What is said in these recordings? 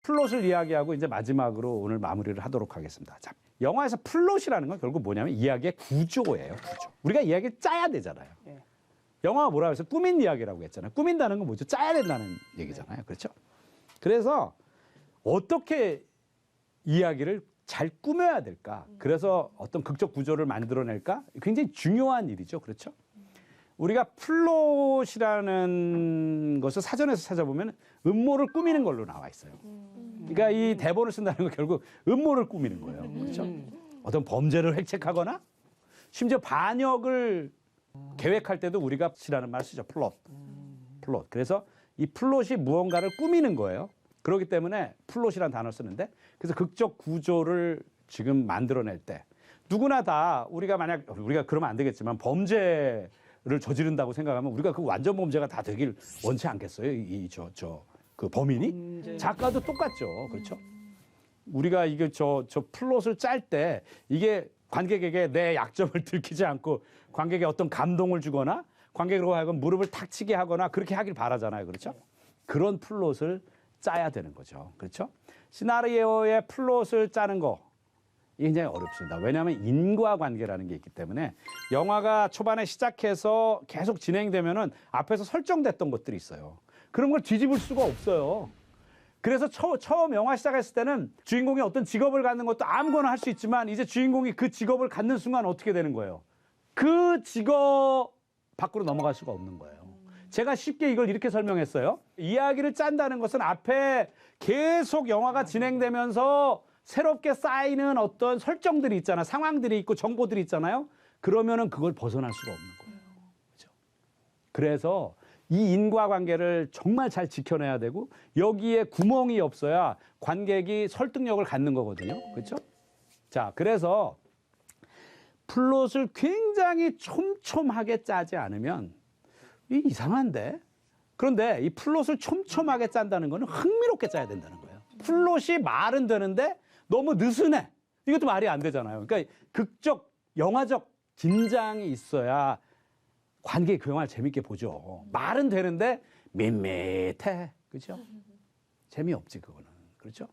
플롯을 이야기하고 이제 마지막으로 오늘 마무리를 하도록 하겠습니다. 자, 영화에서 플롯이라는 건 결국 뭐냐면 이야기의 구조예요. 구조. 우리가 이야기를 짜야 되잖아요. 영화가 뭐라고 해서 꾸민 이야기라고 했잖아요. 꾸민다는 건 뭐죠? 짜야 된다는 얘기잖아요. 그렇죠? 그래서 어떻게 이야기를 잘 꾸며야 될까? 그래서 어떤 극적 구조를 만들어낼까? 굉장히 중요한 일이죠. 그렇죠? 우리가 플롯이라는 것을 사전에서 찾아보면 음모를 꾸미는 걸로 나와 있어요. 그러니까 이 대본을 쓴다는 건 결국 음모를 꾸미는 거예요. 그렇죠? 어떤 범죄를 획책하거나 심지어 반역을 계획할 때도 우리가 시라는 말을 쓰죠. 플롯. 그래서 이 플롯이 무언가를 꾸미는 거예요. 그렇기 때문에 플롯이라는 단어를 쓰는데 그래서 극적 구조를 지금 만들어낼 때 누구나 다 우리가 그러면 안 되겠지만 범죄를 저지른다고 생각하면 우리가 그 완전 범죄가 다 되길 원치 않겠어요? 그 범인이? 작가도 똑같죠. 그렇죠? 우리가 이게 저 플롯을 짤 때 이게 관객에게 내 약점을 들키지 않고 관객에 어떤 감동을 주거나 관객으로 하여금 무릎을 탁 치게 하거나 그렇게 하길 바라잖아요. 그렇죠? 그런 플롯을 짜야 되는 거죠. 그렇죠? 시나리오의 플롯을 짜는 거 이게 굉장히 어렵습니다. 왜냐하면 인과관계라는 게 있기 때문에 영화가 초반에 시작해서 계속 진행되면은 앞에서 설정됐던 것들이 있어요. 그런 걸 뒤집을 수가 없어요. 그래서 처음 영화 시작했을 때는 주인공이 어떤 직업을 갖는 것도 아무거나 할 수 있지만 이제 주인공이 그 직업을 갖는 순간 어떻게 되는 거예요? 그 직업 밖으로 넘어갈 수가 없는 거예요. 제가 쉽게 이걸 이렇게 설명했어요. 이야기를 짠다는 것은 앞에 계속 영화가 진행되면서 새롭게 쌓이는 어떤 설정들이 있잖아요. 상황들이 있고 정보들이 있잖아요. 그러면은 그걸 벗어날 수가 없는 거예요. 그렇죠? 그래서 이 인과관계를 정말 잘 지켜내야 되고 여기에 구멍이 없어야 관객이 설득력을 갖는 거거든요. 그렇죠? 자, 그래서 플롯을 굉장히 촘촘하게 짜지 않으면 이상한데? 그런데 이 플롯을 촘촘하게 짠다는 거는 흥미롭게 짜야 된다는 거예요. 플롯이 말은 되는데 너무 느슨해. 이것도 말이 안 되잖아요. 그러니까 극적, 영화적 긴장이 있어야 관객이 그 영화를 재밌게 보죠. 말은 되는데 밋밋해. 그렇죠? 재미없지 그거는. 그렇죠?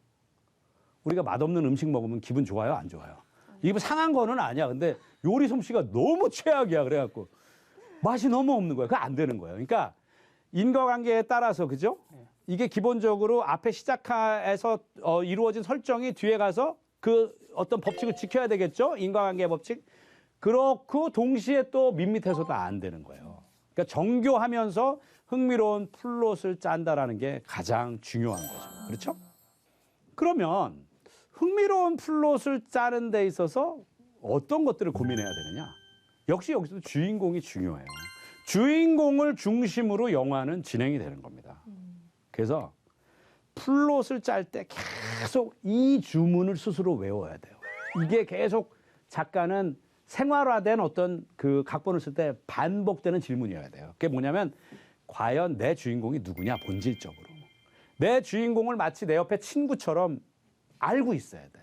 우리가 맛없는 음식 먹으면 기분 좋아요? 안 좋아요? 이게 뭐 상한 거는 아니야. 근데 요리 솜씨가 너무 최악이야. 그래갖고 맛이 너무 없는 거야. 그거 안 되는 거예요. 그러니까 인과관계에 따라서 그죠? 이게 기본적으로 앞에 시작해서 이루어진 설정이 뒤에 가서 그 어떤 법칙을 지켜야 되겠죠? 인과관계 법칙. 그렇고 동시에 또 밋밋해서도 안 되는 거예요. 그러니까 정교하면서 흥미로운 플롯을 짠다라는 게 가장 중요한 거죠. 그렇죠? 그러면 흥미로운 플롯을 짜는 데 있어서 어떤 것들을 고민해야 되느냐? 역시 여기서도 주인공이 중요해요. 주인공을 중심으로 영화는 진행이 되는 겁니다. 그래서 플롯을 짤 때 계속 이 주문을 스스로 외워야 돼요. 이게 계속 작가는 생활화된 어떤 그 각본을 쓸 때 반복되는 질문이어야 돼요. 그게 뭐냐면 과연 내 주인공이 누구냐 본질적으로. 내 주인공을 마치 내 옆에 친구처럼 알고 있어야 돼.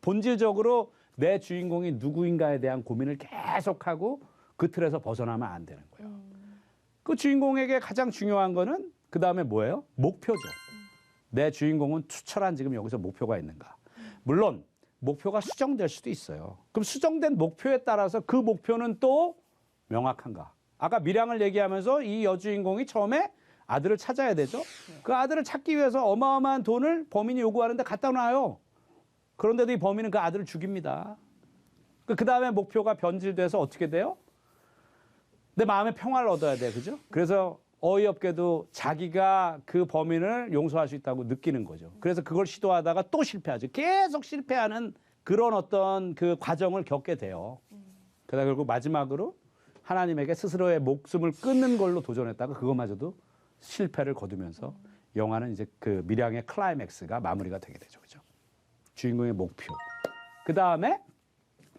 본질적으로 내 주인공이 누구인가에 대한 고민을 계속하고 그 틀에서 벗어나면 안 되는 거예요. 그 주인공에게 가장 중요한 거는 그 다음에 뭐예요? 목표죠. 내 주인공은 투철한 지금 여기서 목표가 있는가. 물론 목표가 수정될 수도 있어요. 그럼 수정된 목표에 따라서 그 목표는 또 명확한가. 아까 밀양을 얘기하면서 이 여주인공이 처음에 아들을 찾아야 되죠. 그 아들을 찾기 위해서 어마어마한 돈을 범인이 요구하는데 갖다 놔요. 그런데도 이 범인은 그 아들을 죽입니다. 그 다음에 목표가 변질돼서 어떻게 돼요? 내 마음의 평화를 얻어야 돼. 그죠? 그래서 어이없게도 자기가 그 범인을 용서할 수 있다고 느끼는 거죠. 그래서 그걸 시도하다가 또 실패하죠. 계속 실패하는 그런 어떤 그 과정을 겪게 돼요. 그러다 결국 마지막으로 하나님에게 스스로의 목숨을 끊는 걸로 도전했다가 그것마저도 실패를 거두면서 영화는 이제 그 밀양의 클라이맥스가 마무리가 되게 되죠. 그죠? 주인공의 목표. 그 다음에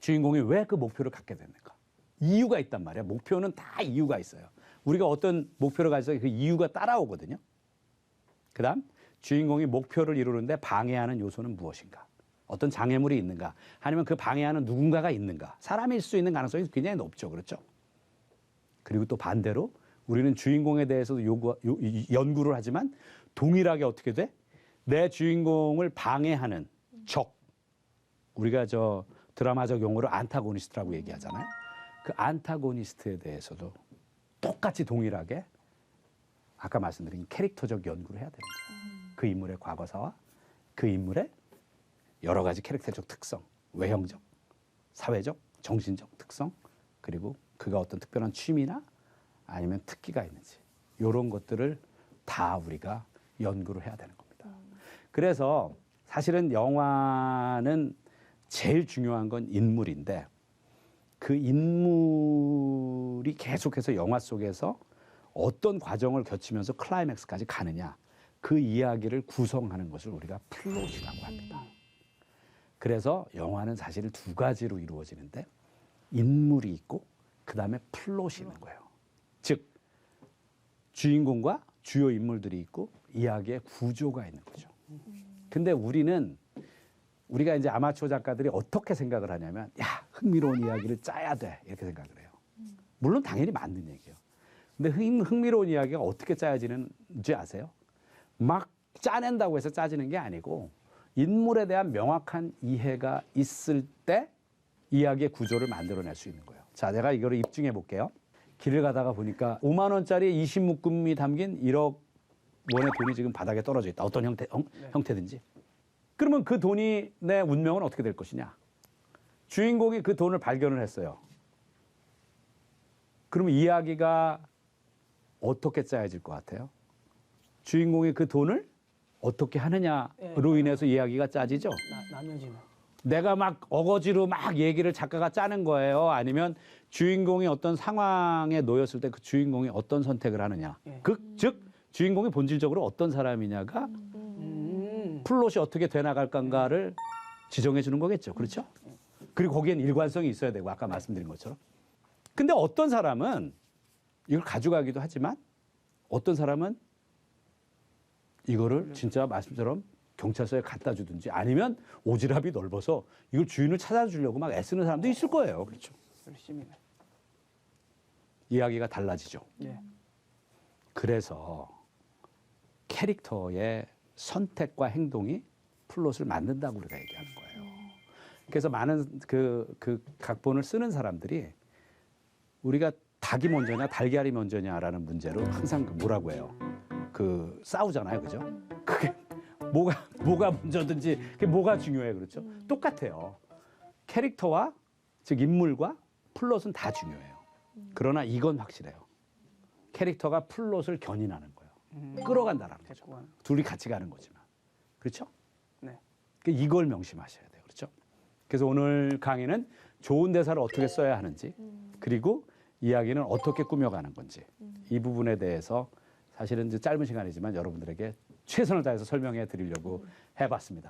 주인공이 왜 그 목표를 갖게 됐는가. 이유가 있단 말이야. 목표는 다 이유가 있어요. 우리가 어떤 목표를 가져서 그 이유가 따라오거든요. 그 다음 주인공이 목표를 이루는데 방해하는 요소는 무엇인가. 어떤 장애물이 있는가. 아니면 그 방해하는 누군가가 있는가. 사람일 수 있는 가능성이 굉장히 높죠. 그렇죠? 그리고 또 반대로 우리는 주인공에 대해서도 연구를 하지만 동일하게 어떻게 돼? 내 주인공을 방해하는 적. 우리가 저 드라마적 용어로 안타고니스트라고 얘기하잖아요. 그 안타고니스트에 대해서도 똑같이 동일하게 아까 말씀드린 캐릭터적 연구를 해야 되는 거예요. 그 인물의 과거사와 그 인물의 여러 가지 캐릭터적 특성, 외형적, 사회적, 정신적 특성, 그리고 그가 어떤 특별한 취미나 아니면 특기가 있는지 이런 것들을 다 우리가 연구를 해야 되는 겁니다. 그래서 사실은 영화는 제일 중요한 건 인물인데 그 인물이 계속해서 영화 속에서 어떤 과정을 거치면서 클라이맥스까지 가느냐 그 이야기를 구성하는 것을 우리가 플롯이라고 합니다. 그래서 영화는 사실 두 가지로 이루어지는데 인물이 있고 그다음에 플롯이 있는 거예요. 즉 주인공과 주요 인물들이 있고 이야기의 구조가 있는 거죠. 근데 우리가 이제 아마추어 작가들이 어떻게 생각을 하냐면 야 흥미로운 이야기를 짜야 돼 이렇게 생각을 해요. 물론 당연히 맞는 얘기예요. 근데 흥미로운 이야기가 어떻게 짜여지는지 아세요? 막 짜낸다고 해서 짜지는 게 아니고 인물에 대한 명확한 이해가 있을 때 이야기의 구조를 만들어낼 수 있는 거예요. 자, 내가 이거를 입증해 볼게요. 길을 가다가 보니까 5만 원짜리 20묶음이 담긴 1억 원의 돈이 지금 바닥에 떨어져 있다. 어떤 형태든지. 그러면 그 돈이 내 운명은 어떻게 될 것이냐? 주인공이 그 돈을 발견을 했어요. 그러면 이야기가 어떻게 짜여질 것 같아요? 주인공이 그 돈을 어떻게 하느냐로 인해서 이야기가 짜지죠? 나뉘어지는. 내가 막 어거지로 막 얘기를 작가가 짜는 거예요? 아니면 주인공이 어떤 상황에 놓였을 때 그 주인공이 어떤 선택을 하느냐? 즉 주인공이 본질적으로 어떤 사람이냐가 플롯이 어떻게 돼나갈 건가를 지정해 주는 거겠죠. 그렇죠? 그리고 거기엔 일관성이 있어야 되고 아까 말씀드린 것처럼. 근데 어떤 사람은 이걸 가져가기도 하지만 어떤 사람은 이거를 진짜 말씀처럼 경찰서에 갖다 주든지 아니면 오지랖이 넓어서 이걸 주인을 찾아주려고 막 애쓰는 사람도 있을 거예요. 그렇죠? 열심히. 이야기가 달라지죠. 예. 그래서 캐릭터의 선택과 행동이 플롯을 만든다고 우리가 얘기하는 거예요. 그래서 많은 그 각본을 쓰는 사람들이 우리가 닭이 먼저냐 달걀이 먼저냐라는 문제로 항상 뭐라고 해요. 싸우잖아요. 그죠? 그게 뭐가 먼저든지 그게 뭐가 중요해. 그렇죠? 똑같아요. 캐릭터와 즉 인물과 플롯은 다 중요해요. 그러나 이건 확실해요. 캐릭터가 플롯을 견인하는 거예요. 끌어간다라는 거죠. 둘이 같이 가는 거지만. 그렇죠? 네. 이걸 명심하셔야 돼요. 그렇죠? 그래서 오늘 강의는 좋은 대사를 어떻게 써야 하는지 그리고 이야기는 어떻게 꾸며가는 건지 이 부분에 대해서 사실은 이제 짧은 시간이지만 여러분들에게 최선을 다해서 설명해 드리려고 해봤습니다.